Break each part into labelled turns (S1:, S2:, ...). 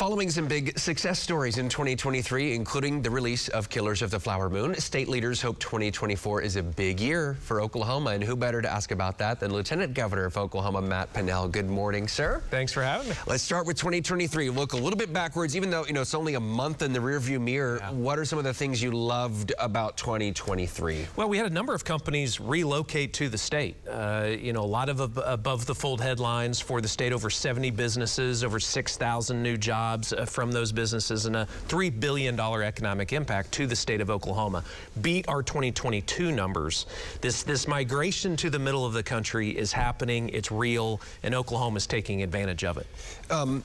S1: Following some big success stories in 2023, including the release of Killers of the Flower Moon, state leaders hope 2024 is a big year for Oklahoma. And who better to ask about that than Lieutenant Governor of Oklahoma, Matt Pinnell. Good morning, sir.
S2: Thanks for having me.
S1: Let's start with 2023. Look a little bit backwards, even though it's only a month in the rearview mirror. Yeah. What are some of the things you loved about 2023?
S2: Well, we had a number of companies relocate to the state. A lot of above the fold headlines for the state, over 70 businesses, over 6,000 new jobs from those businesses, and a $3 billion economic impact to the state of Oklahoma. Beat our 2022 numbers. This migration to the middle of the country is happening, it's real, and Oklahoma is taking advantage of it.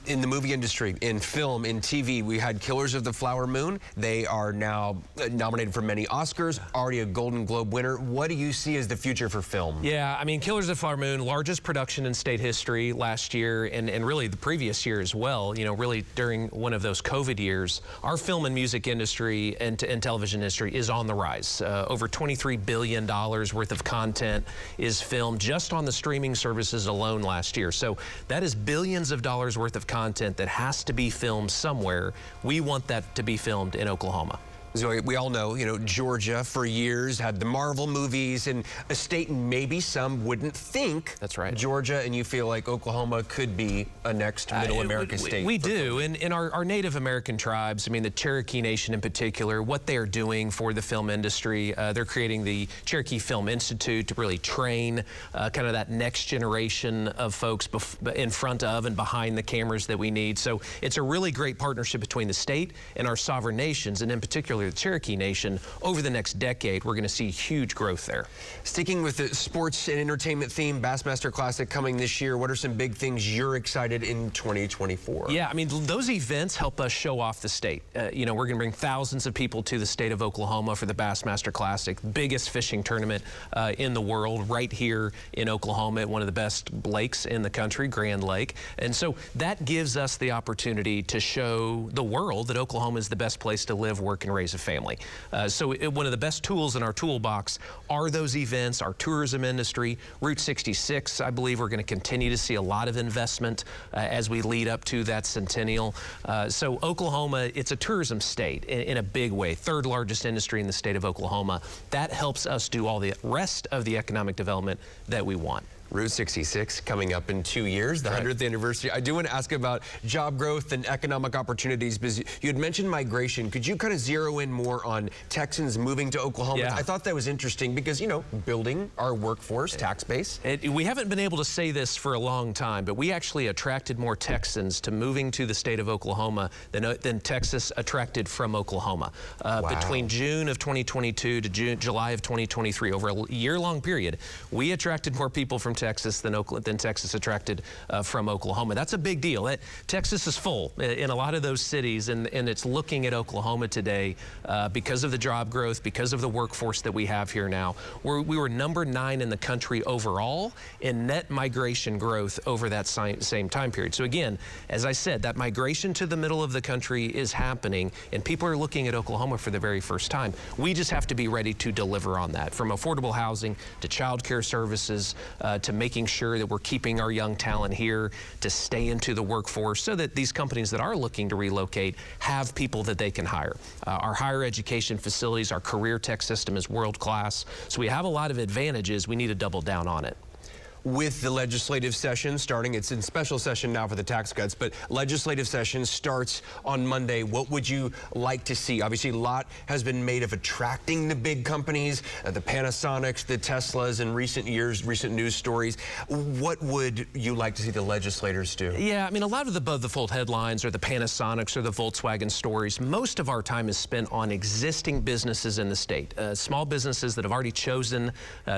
S1: In the movie industry, in film, in TV, we had Killers of the Flower Moon. They are now nominated for many Oscars, already a Golden Globe winner. What do you see as the future for film?
S2: Yeah, I mean, Killers of the Flower Moon, largest production in state history last year, and really the previous year as well, really during one of those COVID years. Our film and music industry and television industry is on the rise. Over $23 billion worth of content is filmed just on the streaming services alone last year. So that is billions of dollars worth of content that has to be filmed somewhere. We want that to be filmed in Oklahoma.
S1: So we all know, Georgia for years had the Marvel movies, and a state maybe some wouldn't think.
S2: That's right.
S1: Georgia, and you feel like Oklahoma could be a next Middle America state.
S2: We do, and in our Native American tribes, I mean the Cherokee Nation in particular, what they're doing for the film industry, they're creating the Cherokee Film Institute to really train kind of that next generation of folks in front of and behind the cameras that we need. So it's a really great partnership between the state and our sovereign nations, and in particular the Cherokee Nation. Over the next decade, we're going to see huge growth there.
S1: Sticking with the sports and entertainment theme, Bassmaster Classic coming this year. What are some big things you're excited in 2024?
S2: Yeah, I mean, those events help us show off the state. We're going to bring thousands of people to the state of Oklahoma for the Bassmaster Classic, biggest fishing tournament in the world, right here in Oklahoma at one of the best lakes in the country, Grand Lake. And so that gives us the opportunity to show the world that Oklahoma is the best place to live, work, and raise a family. So one of the best tools in our toolbox are those events, our tourism industry. Route 66, I believe we're going to continue to see a lot of investment as we lead up to that centennial. So Oklahoma, it's a tourism state in a big way, third largest industry in the state of Oklahoma. That helps us do all the rest of the economic development that we want.
S1: Route 66 coming up in 2 years, the 100th anniversary. I do want to ask about job growth and economic opportunities, because you had mentioned migration. Could you kind of zero in more on Texans moving to Oklahoma?
S2: Yeah.
S1: I thought that was interesting because, building our workforce, tax base.
S2: We haven't been able to say this for a long time, but we actually attracted more Texans to moving to the state of Oklahoma than Texas attracted from Oklahoma.
S1: Wow.
S2: Between June of 2022 to July of 2023, over a year-long period, we attracted more people from Texas than Texas attracted from Oklahoma. That's a big deal. Texas is full in a lot of those cities, and it's looking at Oklahoma today because of the job growth, because of the workforce that we have here now. We were number 9 in the country overall in net migration growth over that same time period. So again, as I said, that migration to the middle of the country is happening, and people are looking at Oklahoma for the very first time. We just have to be ready to deliver on that, from affordable housing to child care services to making sure that we're keeping our young talent here to stay into the workforce so that these companies that are looking to relocate have people that they can hire. Our higher education facilities, our career tech system is world class. So we have a lot of advantages. We need to double down on it.
S1: With the legislative session starting, it's in special session now for the tax cuts, but legislative session starts on Monday. What would you like to see? Obviously, a lot has been made of attracting the big companies, the Panasonics, the Teslas in recent years, recent news stories. What would you like to see the legislators do?
S2: Yeah, I mean, a lot of the above-the-fold headlines or the Panasonics or the Volkswagen stories, most of our time is spent on existing businesses in the state, small businesses that have already chosen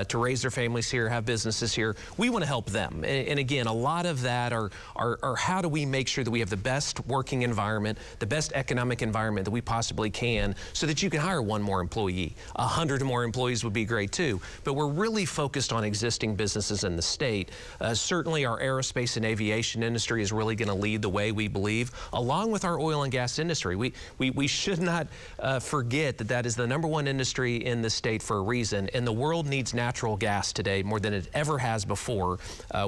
S2: to raise their families here, have businesses here. We want to help them. And again, a lot of that are how do we make sure that we have the best working environment, the best economic environment that we possibly can, so that you can hire one more employee. 100 more employees would be great too. But we're really focused on existing businesses in the state. Certainly our aerospace and aviation industry is really going to lead the way, we believe, along with our oil and gas industry. We should not forget that is the #1 industry in the state for a reason, and the world needs natural gas today more than it ever has before. before.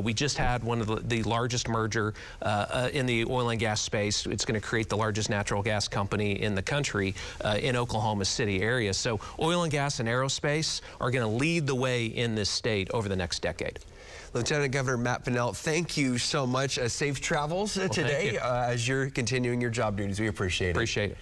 S2: We just had one of the largest merger in the oil and gas space. It's going to create the largest natural gas company in the country in Oklahoma City area. So oil and gas and aerospace are going to lead the way in this state over the next decade.
S1: Lieutenant Governor Matt Pinnell, thank you so much. Safe travels today as you're continuing your job duties. We appreciate it.
S2: Appreciate it.